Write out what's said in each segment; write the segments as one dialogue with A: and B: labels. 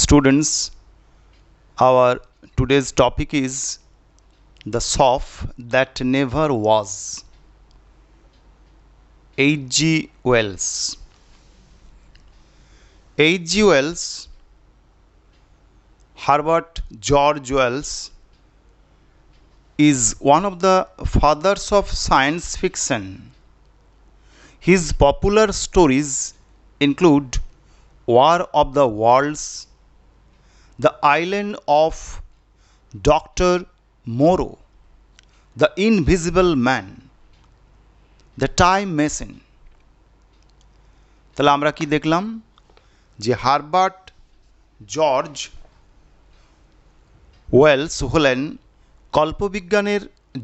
A: Students, our today's topic is the shop that never was. H.G. Wells. H.G. Wells, Herbert George Wells, is one of the fathers of science fiction. His popular stories include War of the Worlds, The Island of Dr. Moreau, The Invisible Man, The Time Machine. তাহলে আমরা কি দেখলাম যে Herbert George Wells হলেন কল্পবিজ্ঞানের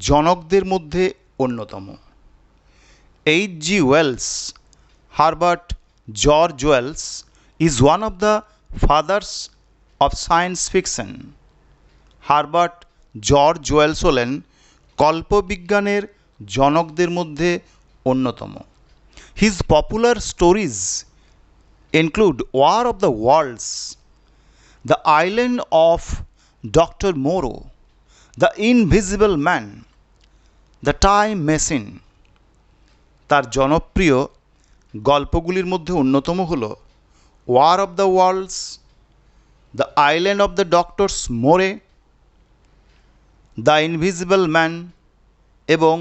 A: জনকদের মধ্যে অন্যতম। H.G. Wells, Herbert George Wells, is one of the fathers of science fiction. Herbert George Wells হলেন কল্পবিজ্ঞানের জনকদের মধ্যে অন্যতম। His popular stories include War of the Worlds, The Island of Dr. Moreau, The Invisible Man, The Time Machine. তার জনপ্রিয় গল্পগুলির মধ্যে অন্যতম হল war of the worlds, the island of the doctors Moreau, the invisible man এবং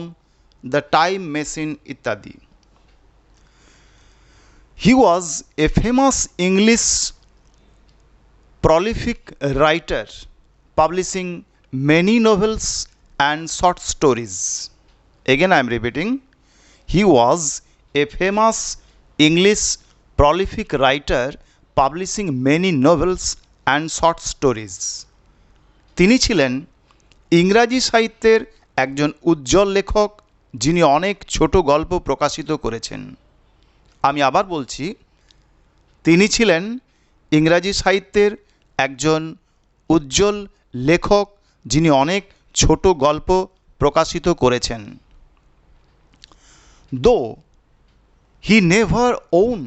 A: the time machine ইত্যাদি। He was a famous English prolific writer, publishing many novels and short stories. Again, I am repeating. He was a famous English prolific writer, publishing many novels and short stories. তিনি ছিলেন ইংরাজি সাহিত্যের একজন উজ্জ্বল লেখক যিনি অনেক ছোট গল্প প্রকাশিত করেছেন। আমি আবার বলছি, তিনি ছিলেন ইংরাজি সাহিত্যের একজন উজ্জ্বল লেখক যিনি অনেক ছোট গল্প প্রকাশিত করেছেন। Though he never won,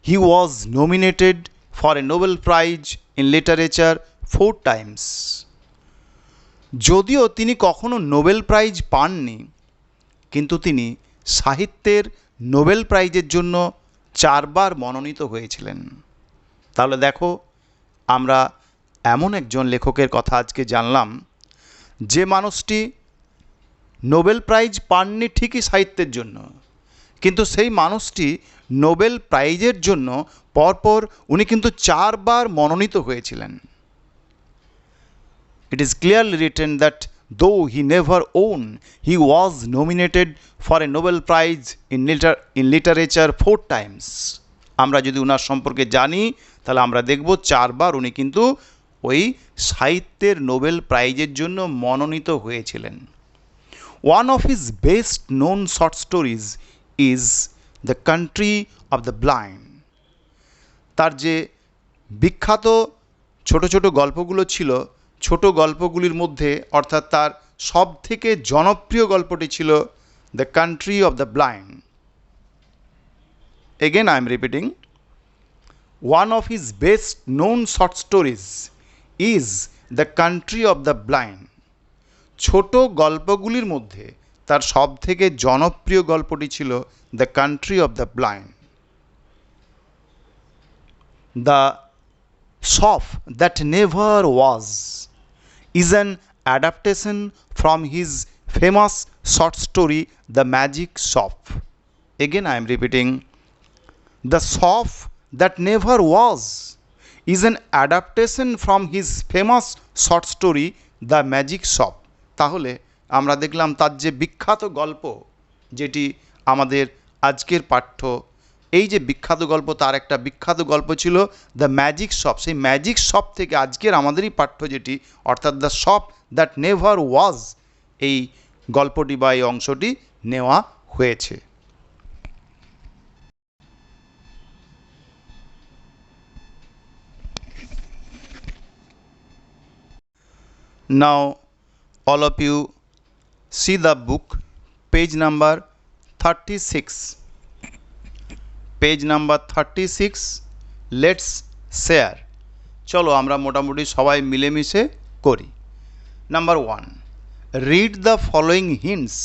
A: he was nominated for a Nobel Prize in Literature 4 times. যদিও তিনি কখনো নোবেল প্রাইজ পাননি, কিন্তু তিনি সাহিত্যের নোবেল প্রাইজের জন্য 4 বার মনোনীত হয়েছিলেন। তাহলে দেখো, আমরা এমন একজন লেখকের কথা আজকে জানলাম যে মানুষটি নোবেল প্রাইজ পাননি ঠিকই সাহিত্যের জন্য, কিন্তু সেই মানুষটি নোবেল প্রাইজের জন্য পরপর উনি কিন্তু 4 বার মনোনীত হয়েছিলেন। It is clearly written that though he never won, he was nominated for a Nobel Prize in Literature 4 times. আমরা যদি ওনার সম্পর্কে জানি তাহলে আমরা দেখব 4 বার উনি কিন্তু ওই সাহিত্যের নোবেল প্রাইজের জন্য মনোনীত হয়েছিলেন। One of his best known short stories is The Country of the Blind. তার যে বিখ্যাত ছোট ছোট গল্পগুলো ছিল, ছোট গল্পগুলির মধ্যে অর্থাৎ তার সব থেকে জনপ্রিয় গল্পটি ছিল the country of the blind. Again I am repeating, one of his best known short stories is the country of the blind. ছোট গল্পগুলির মধ্যে তার সব থেকে জনপ্রিয় গল্পটি ছিল the country of the blind. The shop that never was is an adaptation from his famous short story The Magic Shop. Again I am repeating, The Shop That Never Was is an adaptation from his famous short story The Magic Shop. তাহলে আমরা দেখলাম তার যে বিখ্যাত গল্প, যেটি আমাদের আজকের পাঠ্য, এই যে বিখ্যাত গল্প, তার একটা বিখ্যাত গল্প ছিল দ্য ম্যাজিক শপ। সেই ম্যাজিক শপ থেকে আজকের আমাদেরই পাঠ্য যেটি অর্থাৎ দ্য শপ দ্যাট নেভার ওয়াজ, এই গল্পটি বা এই অংশটি নেওয়া হয়েছে। Now all of you see the book, page number 36. Page number 36. Let's share চলো আমরা মোটামুটি সবাই মিলেমিশে করি। Number 1, read the following hints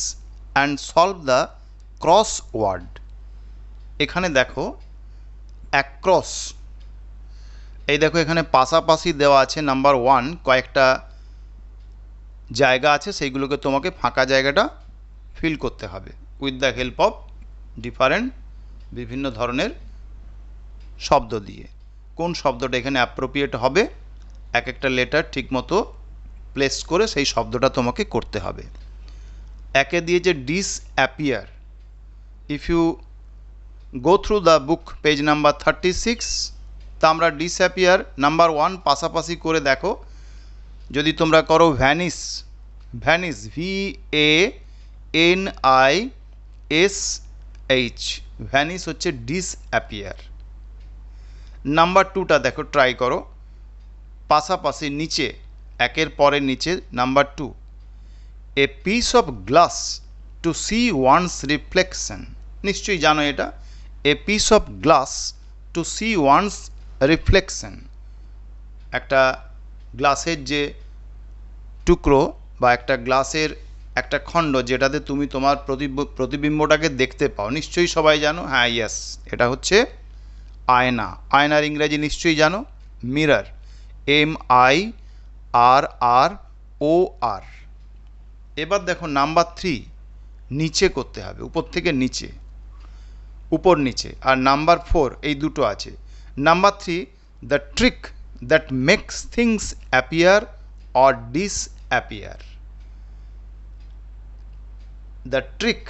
A: and solve the crossword. এখানে দেখো অ্যাক্রস, এই দেখো এখানে পাশাপাশি দেওয়া আছে। নাম্বার 1 কয়েকটা জায়গা আছে, সেইগুলোকে তোমাকে ফাঁকা জায়গাটা ফিল করতে হবে with the help of different বিভিন্ন ধরনের শব্দ দিয়ে। কোন শব্দটা এখানে অ্যাপ্রোপ্রিয়েট হবে, এক একটা লেটার ঠিকমতো প্লেস করে সেই শব্দটা তোমাকে করতে হবে। একে দিয়েছে disappear. If you go through the book page number 36, তা আমরা ডিস অ্যাপিয়ার নাম্বার 1 পাশাপাশি করে দেখো। যদি তোমরা করো ভ্যানিস, ভ্যানিস VANISH, ভ্যানিস হচ্ছে ডিস অ্যাপিয়ার। নাম্বার 2টা দেখো, ট্রাই করো পাশাপাশি নিচে, একের পরে নিচে। Number 2, a piece of glass to see one's reflection. নিশ্চয়ই জানো এটা, a piece of glass to see one's reflection. একটা গ্লাসের যে টুকরো বা একটা গ্লাসের একটা খণ্ড যেটাতে তুমি তোমার প্রতিবিম্বটাকে দেখতে পাও, নিশ্চয়ই সবাই জানো। হ্যাঁ, ইয়েস, এটা হচ্ছে আয়না। আয়নার ইংরেজি নিশ্চয়ই জানো, মিরর, MIRROR। এবার দেখো নাম্বার 3, নিচে করতে হবে, উপর থেকে নিচে, উপর নিচে। আর নাম্বার 4 এই দুটো আছে। Number 3, the trick that makes things appear or disappear. The trick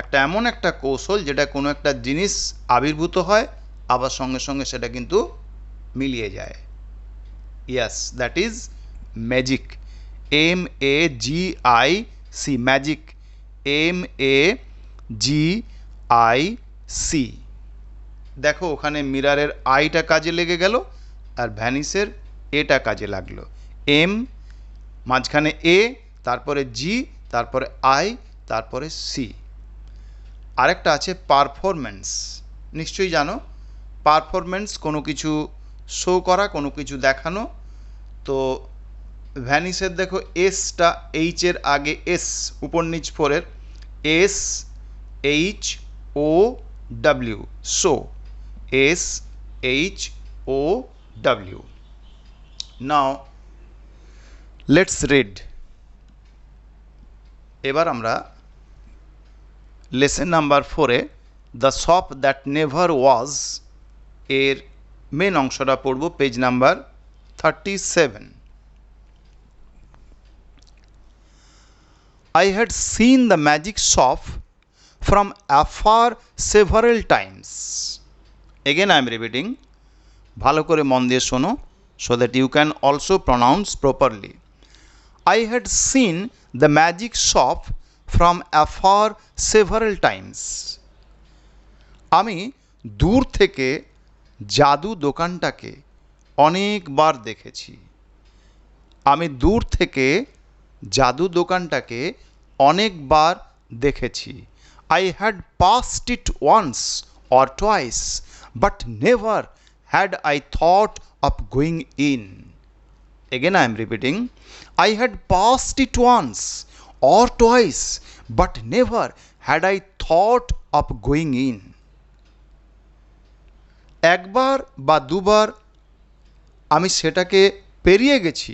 A: একটা এমন একটা কৌশল যেটা কোনো একটা জিনিস আবির্ভূত হয় আবার সঙ্গে সঙ্গে সেটা কিন্তু মিলিয়ে যায়। Yes, that is magic, MAGIC, magic, MAGIC। দেখো ওখানে মিরারের আইটা কাজে লেগে গেল আর ভ্যানিসের এটা কাজে লাগলো। M, মাঝখানে A, তারপরে G, তারপরে I, তারপরে C। আরেকটা আছে পারফরম্যান্স, নিশ্চয়ই জানো। পারফরম্যান্স কোনো কিছু শো করা, কোনো কিছু দেখানো। তো ভ্যানিসের দেখো এসটা, এইচের আগে এস, উপর নিচ ফোরের, SHOW, show, SHOW। Now let's read. এবার আমরা লেসন নাম্বার 4-এ the shop that never was এর মেন অংশটা পড়ব, page number 37। I had seen the magic shop from afar several times. Again I am repeating, ভালো করে মন দিয়ে শোনো so that you can also pronounce properly. I had seen the magic shop from afar several times. আমি দূর থেকে জাদু দোকানটাকে অনেকবার দেখেছি। আমি দূর থেকে জাদু দোকানটাকে অনেকবার দেখেছি। I had passed it once or twice, but never had I thought of going in. Again I am repeating, I had passed it once or twice, but never had I thought of going in. একবার বা দুবার আমি সেটাকে পেরিয়ে গেছি,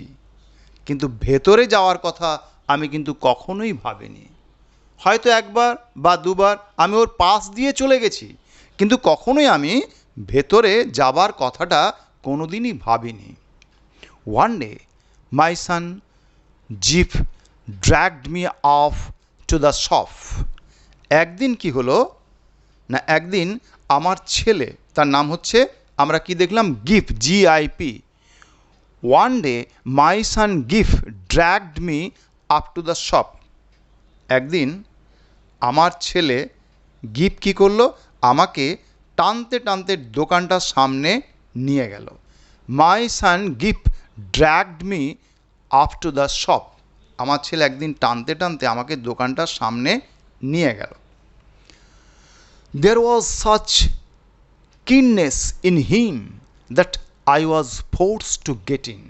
A: কিন্তু ভেতরে যাওয়ার কথা আমি কিন্তু কখনোই ভাবিনি। হয়তো একবার বা দুবার আমি ওর পাশ দিয়ে চলে গেছি, কিন্তু কখনোই আমি ভেতরে যাবার কথাটা কোনোদিনই ভাবিনি। One day my son Jeep dragged me off to the shop. একদিন কি হলো না, একদিন আমার ছেলে, তার নাম হচ্ছে, আমরা কি দেখলাম, GIF, GIP। One day my son Gif dragged me up to the shop. একদিন আমার ছেলে গিফ কি করলো, আমাকে টানতে টানতে দোকানটার সামনে নিয়ে গেল। My son Gif dragged me up to the shop. আমার ছেলে একদিন টানতে টানতে আমাকে দোকানটার সামনে নিয়ে গেল। There was such keenness in him that I was forced to get in.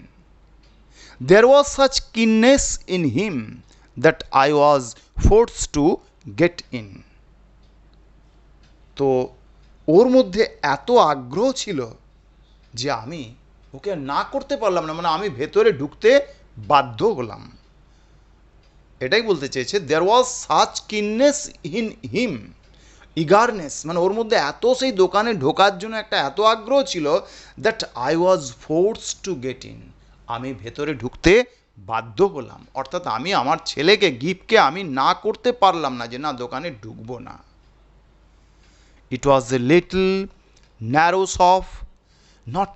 A: There was such keenness in him that I was forced to get in. তো ওর মধ্যে এত আগ্রহ ছিল যে আমি ওকে না করতে পারলাম না, মানে আমি ভেতরে ঢুকতে বাধ্য হলাম। এটাই বলতে চেয়েছে, দেয়ার ওয়াজ সাচ কিননেস ইন হিম, ইগারনেস, মানে ওর মধ্যে এত সেই দোকানে ঢোকার জন্য একটা এত আগ্রহ ছিল, that I was forced to get in, আমি ভেতরে ঢুকতে বাধ্য হলাম। অর্থাৎ আমি আমার ছেলেকে, গিফটকে আমি না করতে পারলাম না যে না দোকানে ঢুকবো না। It was a little narrow shop, not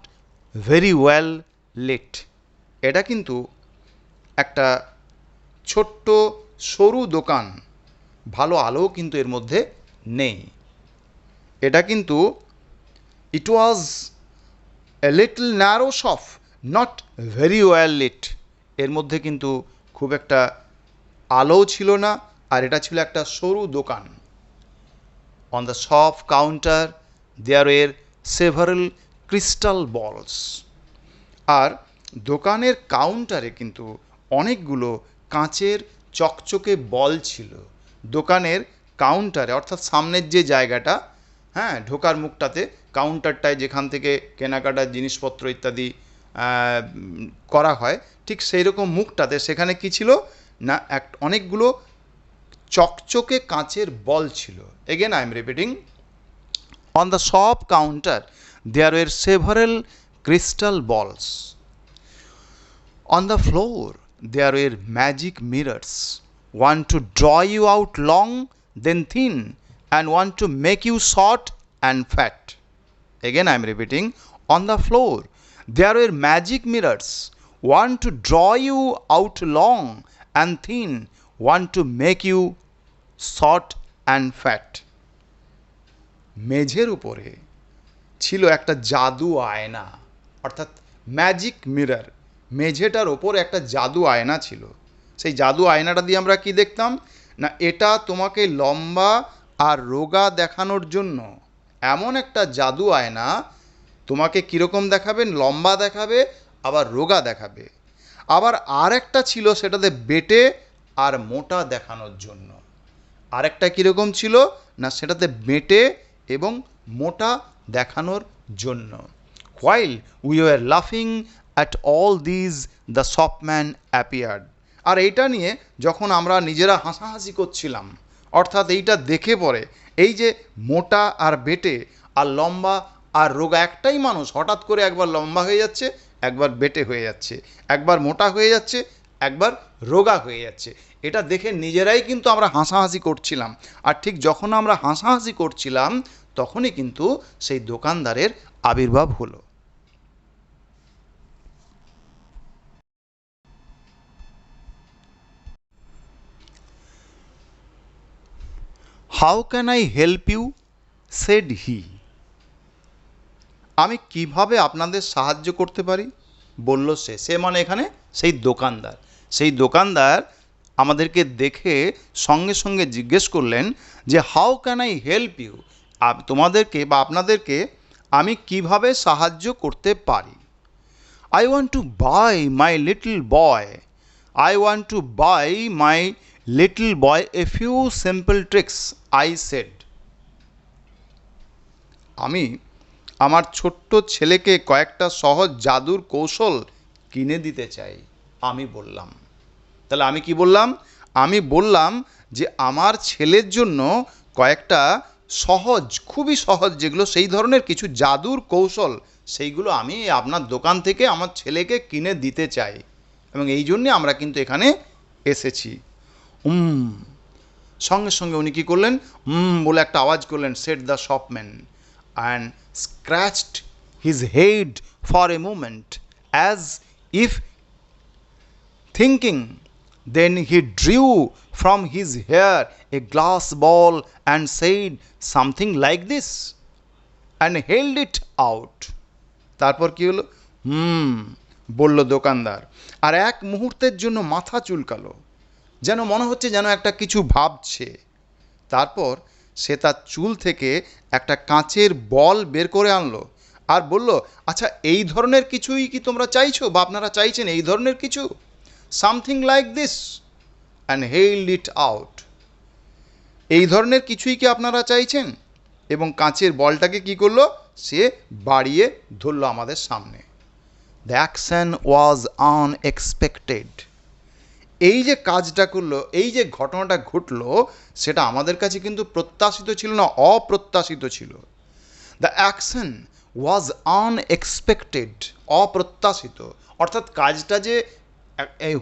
A: very well lit. এটা কিন্তু একটা ছোট্ট সরু দোকান, ভালো আলো কিন্তু এর মধ্যে নেই। এটা কিন্তু it was a little narrow shop, not very well lit. এর মধ্যে কিন্তু খুব একটা আলো ছিল না, আর এটা ছিল একটা সরু দোকান। On the shop counter there were several crystal balls. আর দোকানের কাউন্টারে কিন্তু অনেকগুলো কাঁচের চকচকে বল ছিল। দোকানের কাউন্টারে, অর্থাৎ সামনের যে জায়গাটা, হ্যাঁ, ঢোকার মুখটাতে, কাউন্টারটায় যেখান থেকে কেনাকাটার জিনিসপত্র ইত্যাদি করা হয়, ঠিক সেই রকম মুখটাতে সেখানে কি ছিল না, অনেকগুলো চকচকে কাঁচের বল ছিল। Again I am repeating, on the shop counter there were several crystal balls. On the floor there were magic mirrors, one to draw you out long, then thin, and one to make you short and fat. Again I am repeating, on the floor there were magic mirrors, one to draw you out long and thin, one to make you short and fat. মেঝের উপরে ছিল একটা জাদু আয়না, অর্থাৎ magic mirror. মেঝেটার ওপর একটা জাদু আয়না ছিল। সেই জাদু আয়নাটা দিয়ে আমরা কি দেখতাম না, এটা তোমাকে লম্বা আর রোগা দেখানোর জন্য, এমন একটা জাদু আয়না তোমাকে কীরকম দেখাবে, লম্বা দেখাবে আবার রোগা দেখাবে। আবার আর একটা ছিল সেটাতে বেটে আর মোটা দেখানোর জন্য। আরেকটা কীরকম ছিল না, সেটাতে বেটে এবং মোটা দেখানোর জন্য। While we were laughing at all these, the shopman appeared. আর এইটা নিয়ে যখন আমরা নিজেরা হাসাহাসি করছিলাম, অর্থাৎ এইটা দেখে পরে, এই যে মোটা আর বেটে আর লম্বা আর রোগা, একটাই মানুষ হঠাৎ করে একবার লম্বা হয়ে যাচ্ছে, একবার বেটে হয়ে যাচ্ছে, একবার মোটা হয়ে যাচ্ছে, একবার রোগা হয়ে যাচ্ছে, এটা দেখে নিজেরাই কিন্তু আমরা হাসাহাসি করছিলাম। আর ঠিক যখন আমরা হাসাহাসি করছিলাম তখনই কিন্তু সেই দোকানদারের আবির্ভাব হলো। How can I help you, said he. আমি কিভাবে আপনাদের সাহায্য করতে পারি, বলল সে। সে মানে এখানে সেই দোকানদার। সেই দোকানদার আমাদেরকে দেখে সঙ্গে সঙ্গে জিজ্ঞেস করলেন যে how can I help you, তোমাদেরকে বা আপনাদেরকে আমি কিভাবে সাহায্য করতে পারি। I want to buy my little boy. I want to buy my little boy a few simple tricks, I said. আমি আমার ছোট্ট ছেলেকে কয়েকটা সহজ জাদুর কৌশল কিনে দিতে চাই, আমি বললাম। তাহলে আমি কি বললাম, আমি বললাম যে আমার ছেলের জন্য কয়েকটা সহজ, খুবই সহজ যেগুলো, সেই ধরনের কিছু জাদুর কৌশল, সেইগুলো আমি আপনার দোকান থেকে আমার ছেলেকে কিনে দিতে চাই, এবং এই জন্যে আমরা কিন্তু এখানে এসেছি। সঙ্গে সঙ্গে উনি কী করলেন, বলে একটা আওয়াজ করলেন, shed the shopman, and স্ক্র্যাচড his head for a moment as if thinking, then he drew from his hair a glass ball and said something like this and held it out. তারপর কি হলো, বলল দোকানদার, আর এক মুহূর্তের জন্য মাথা চুলকালো, যেন মনে হচ্ছে যেন একটা কিছু ভাবছে। তারপর সে তার চুল থেকে একটা কাঁচের বল বের করে আনলো আর বলল, আচ্ছা এই ধরনের কিছুই কি তোমরা চাইছো বা আপনারা চাইছেন এই ধরনের কিছু, something like this, and hailed it out. এই ধরনের কিছুই কি আপনারা চাইছেন? এবং কাঁচের বলটাকে কি করলো, সে বাড়িয়ে ধরলো আমাদের সামনে। The action was unexpected. এই যে কাজটা করলো, এই যে ঘটনাটা ঘটলো, সেটা আমাদের কাছে কিন্তু প্রত্যাশিত ছিল না, অপ্রত্যাশিত ছিল। দ্য অ্যাকশন ওয়াজ আনএক্সপেক্টেড, অপ্রত্যাশিত। অর্থাৎ কাজটা যে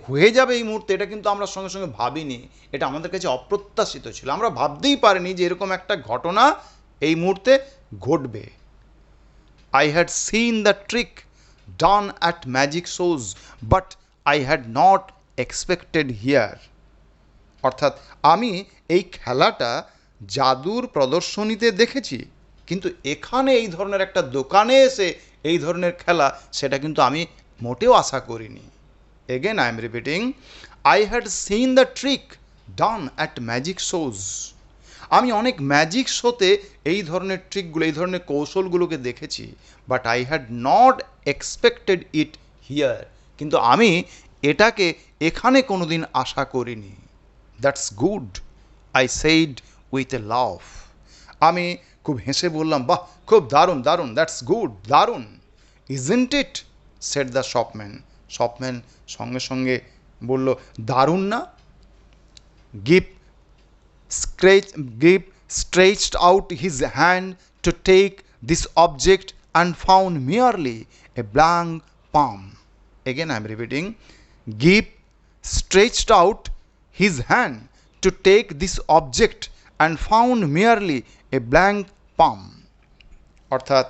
A: হয়ে যাবে এই মুহূর্তে, এটা কিন্তু আমরা সঙ্গে সঙ্গে ভাবিনি, এটা আমাদের কাছে অপ্রত্যাশিত ছিল। আমরা ভাবতেই পারিনি যে এরকম একটা ঘটনা এই মুহূর্তে ঘটবে। I had seen the trick done at magic shows, but I had not expected here. অর্থাৎ আমি এই খেলাটা জাদুর প্রদর্শনীতে দেখেছি, কিন্তু এখানে এই ধরনের একটা দোকানে এসে এই ধরনের খেলা, সেটা কিন্তু আমি মোটেও আশা করিনি। Again I am repeating, I had seen the trick done at magic shows. আমি অনেক ম্যাজিক শোতে এই ধরনের ট্রিকগুলো, এই ধরনের কৌশলগুলোকে দেখেছি, but I had not expected it here. কিন্তু আমি এটাকে এখানে কোনো দিন আশা করিনি। That's good, I said with a laugh. আমি খুব হেসে বললাম, বাহ, খুব দারুণ দারুণ, দ্যাটস গুড, দারুণ। Isn't it, said the shopman. Shopman সঙ্গে সঙ্গে বলল, দারুণ না? গিপ stretched out his hand to take this object and found merely a blank palm. Again I am repeating, Gip stretched out his hand to take this object and found merely a blank palm. অর্থাৎ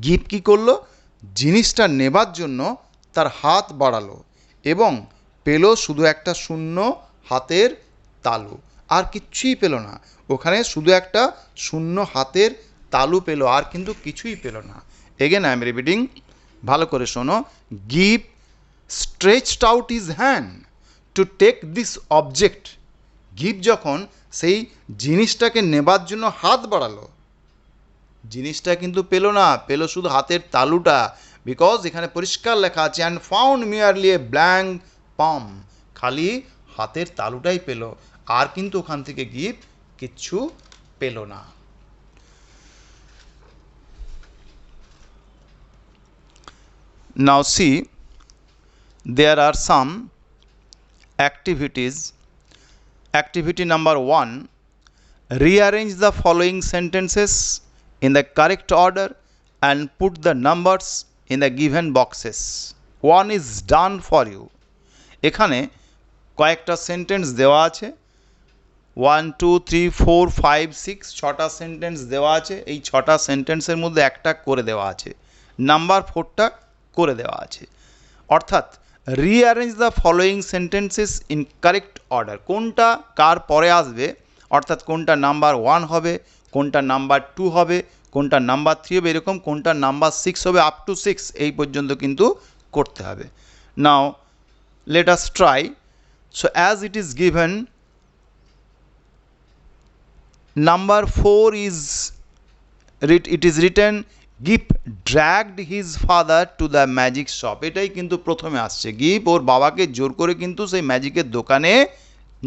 A: গিপ কি করলো, জিনিসটা নেবার জন্য তার হাত বাড়ালো এবং পেল শুধু একটা শূন্য হাতের তালু, আর কিচ্ছুই পেল না। ওখানে শুধু একটা শূন্য হাতের তালু পেল, আর কিন্তু কিছুই পেল না। এগেন আই এম রিপিটিং, ভালো করে শোনো। গিভ stretched out his hand to take this object. গিভ যখন সেই জিনিসটাকে নেবার জন্য হাত বাড়ালো, জিনিসটা কিন্তু পেল না, পেল শুধু হাতের তালুটা। বিকজ এখানে পরিষ্কার লেখা আছে, and found merely a blank palm, খালি হাতের তালুটাই পেল, আর কিন্তু ওখান থেকে গিফট কিচ্ছু পেল না। Now see, there are some activities. Activity number 1, rearrange the following sentences in the correct order and put the numbers in the given boxes. One is done for you. এখানে কয়েকটা সেন্টেন্স দেওয়া আছে, 1 2 3 4 5 6, 6টা sentence দেওয়া আছে। এই 6টা সেন্টেন্সের মধ্যে একটা করে দেওয়া আছে, নাম্বার 4টা করে দেওয়া আছে। অর্থাৎ rearrange the following sentences in correct order, কোনটা কার পরে আসবে, অর্থাৎ কোনটা নাম্বার 1 হবে, কোনটা নাম্বার 2 হবে, কোনটা নাম্বার 3 হবে, এরকম কোনটা নাম্বার 6 হবে, আপ টু 6 এই পর্যন্ত কিন্তু করতে হবে। নাও let us try. So as it is given, number 4 is it is written, Gip dragged his father to the magic shop. এটাই কিন্তু প্রথমে আসছে, গিপ ওর বাবাকে জোর করে কিন্তু সেই ম্যাজিকের দোকানে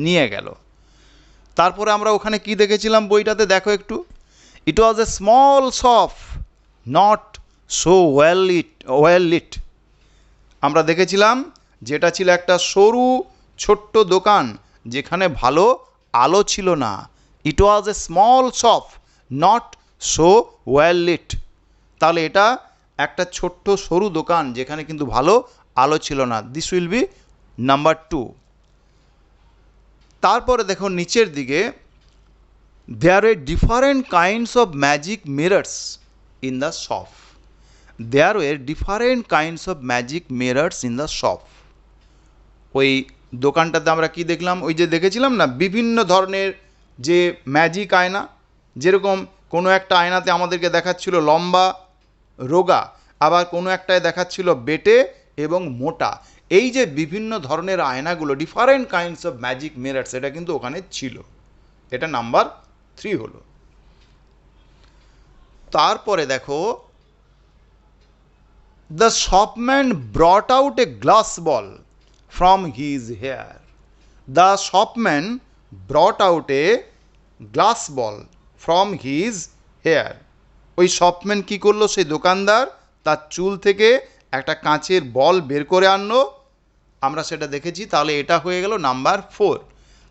A: নিয়ে গেল। তারপরে আমরা ওখানে কি দেখেছিলাম বইটাতে, দেখো একটু, it was a small shop not so well lit. আমরা দেখেছিলাম যেটা ছিল একটা সরু ছোট্ট দোকান, যেখানে ভালো আলো ছিল না। It was a small shop not so well lit. তাহলে এটা একটা ছোট্ট সরু দোকান, যেখানে কিন্তু ভালো আলো ছিল না। This will be number 2। তারপরে দেখো নিচের দিকে, দেয়ার way different kinds of magic mirrors in the shop. There way different kinds of magic mirrors in the shop. ওই দোকানটাতে আমরা কি দেখলাম, ওই যে দেখেছিলাম না, বিভিন্ন ধরনের যে ম্যাজিক আয়না, যেরকম কোনো একটা আয়নাতে আমাদেরকে দেখাচ্ছিল লম্বা রোগা, আবার কোনো একটায় দেখাচ্ছিল বেটে এবং মোটা। এই যে বিভিন্ন ধরনের আয়নাগুলো, different kinds of magic mirrors, এটা কিন্তু ওখানে ছিল। এটা নাম্বার 3 হলো। তারপরে দেখো The shopman brought out a glass ball from his hair. The shopman brought out a glass ball from his hair. ওই শপম্যান কি করলো, সেই দোকানদার তার চুল থেকে একটা কাঁচের বল বের করে আনলো, আমরা সেটা দেখেছি। তাহলে এটা হয়ে গেল number 4।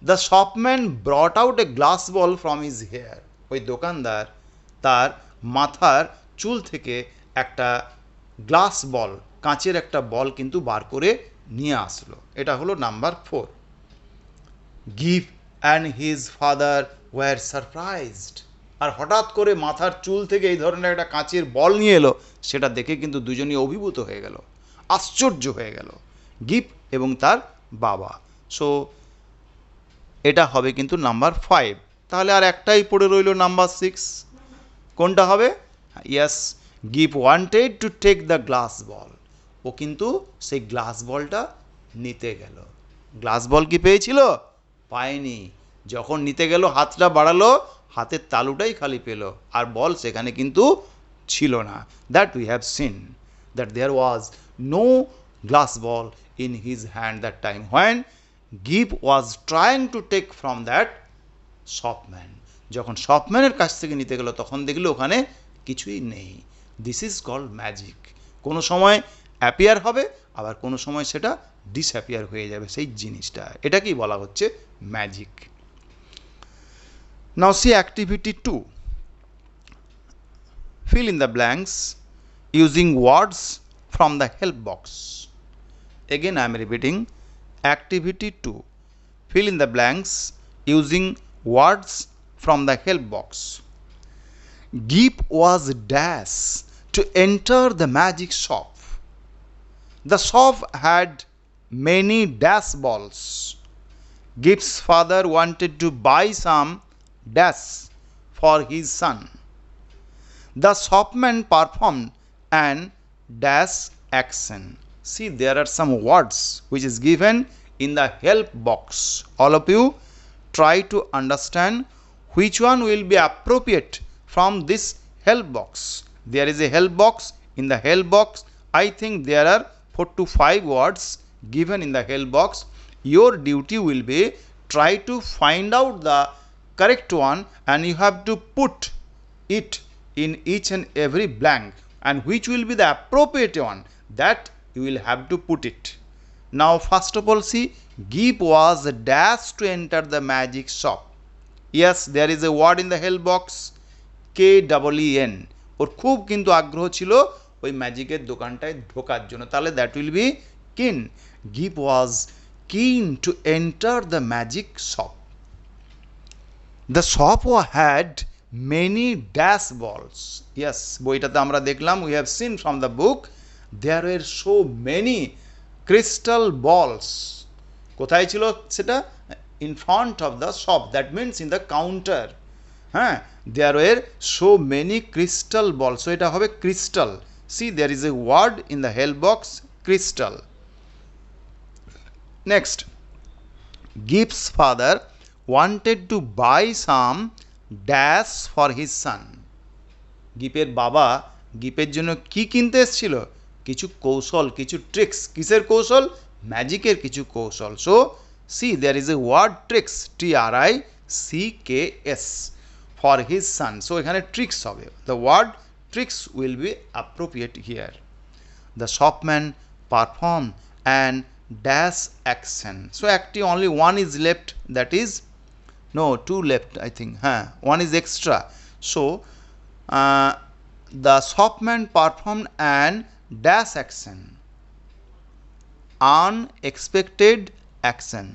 A: The shopman brought out a glass ball from his hair. ওই দোকানদার তার মাথার চুল থেকে একটা গ্লাস বল, কাঁচের একটা বল কিন্তু বার করে নিয়ে আসলো। এটা হলো নাম্বার 4। গিভ and his father were surprised. আর হঠাৎ করে মাথার চুল থেকে এই ধরনের একটা কাঁচের বল নিয়ে এলো, সেটা দেখে কিন্তু দুজনই অভিভূত হয়ে গেল, আশ্চর্য হয়ে গেল, গিভ এবং তার বাবা। সো এটা হবে কিন্তু নাম্বার 5। তাহলে আর একটাই পড়ে রইল নাম্বার 6। কোনটা হবে? ইয়েস, গিভ wanted to take the glass ball. ও কিন্তু সেই গ্লাস বলটা নিতে গেল। গ্লাস বল কি পেয়েছিল? পায়নি। যখন নিতে গেল হাতটা বাড়ালো, হাতের তালুটাই খালি পেল, আর বল সেখানে কিন্তু ছিল না। That we have seen that there was no glass ball in his hand that time when গিভ was trying to take from that shopman. যখন শপম্যানের কাছ থেকে নিতে গেল তখন দেখলো ওখানে কিছুই নেই। This is called magic. কোনো সময় অ্যাপিয়ার হবে, আবার কোনো সময় সেটা ডিসঅ্যাপিয়ার হয়ে যাবে সেই জিনিসটা। এটাকেই বলা হচ্ছে magic. Now see activity 2, fill in the blanks using words from the help box. Again I am repeating, activity 2, fill in the blanks using words from the help box. Gip was dash to enter the magic shop. The shop had many dash balls. Gip's father wanted to buy some dash for his son. The shopman performed an dash action. See, there are some words which is given in the help box. All of you try to understand which one will be appropriate from this help box. There is a help box. In the help box, I think there are 4 to 5 words given in the help box. Your duty will be try to find out the correct one, and you have to put it in each and every blank, and which will be the appropriate one, that you will have to put it. Now first of all, see, Gip was dashed to enter the magic shop. Yes, there is a word in the help box, KEEN. ওর খুব কিন্তু আগ্রহ ছিল ওই ম্যাজিকের দোকানটায় ঢোকার জন্য, তাহলে দ্যাট উইল বি কিন। Gip was keen to enter the magic shop. The shop had many dash balls. Yes, বইটাতে আমরা দেখলাম, we have seen from the book, there were so many crystal balls. কোথায় ছিল সেটা? In front of the shop, that means in the counter. হ্যাঁ, there were so many crystal balls. So এটা হবে crystal. See, there is a word in the help box, crystal. Next, Gip's father wanted to buy some dash for his son. গিপের বাবা গিপের জন্য কি কিনতে এসেছিল? কিছু কৌশল, কিছু ট্রিক্স। কিসের কৌশল? ম্যাজিকের কিছু কৌশল। So see, there is a word tricks, TRICKS, for his son. So এখানে ট্রিক্স হবে। The word tricks will be appropriate here. The shopman perform and dash action. So একটি only one is left, that is no, 2 left, I think. One is extra. So the shopman performed an dash action, unexpected action.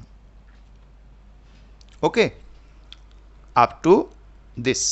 A: Okay, up to this.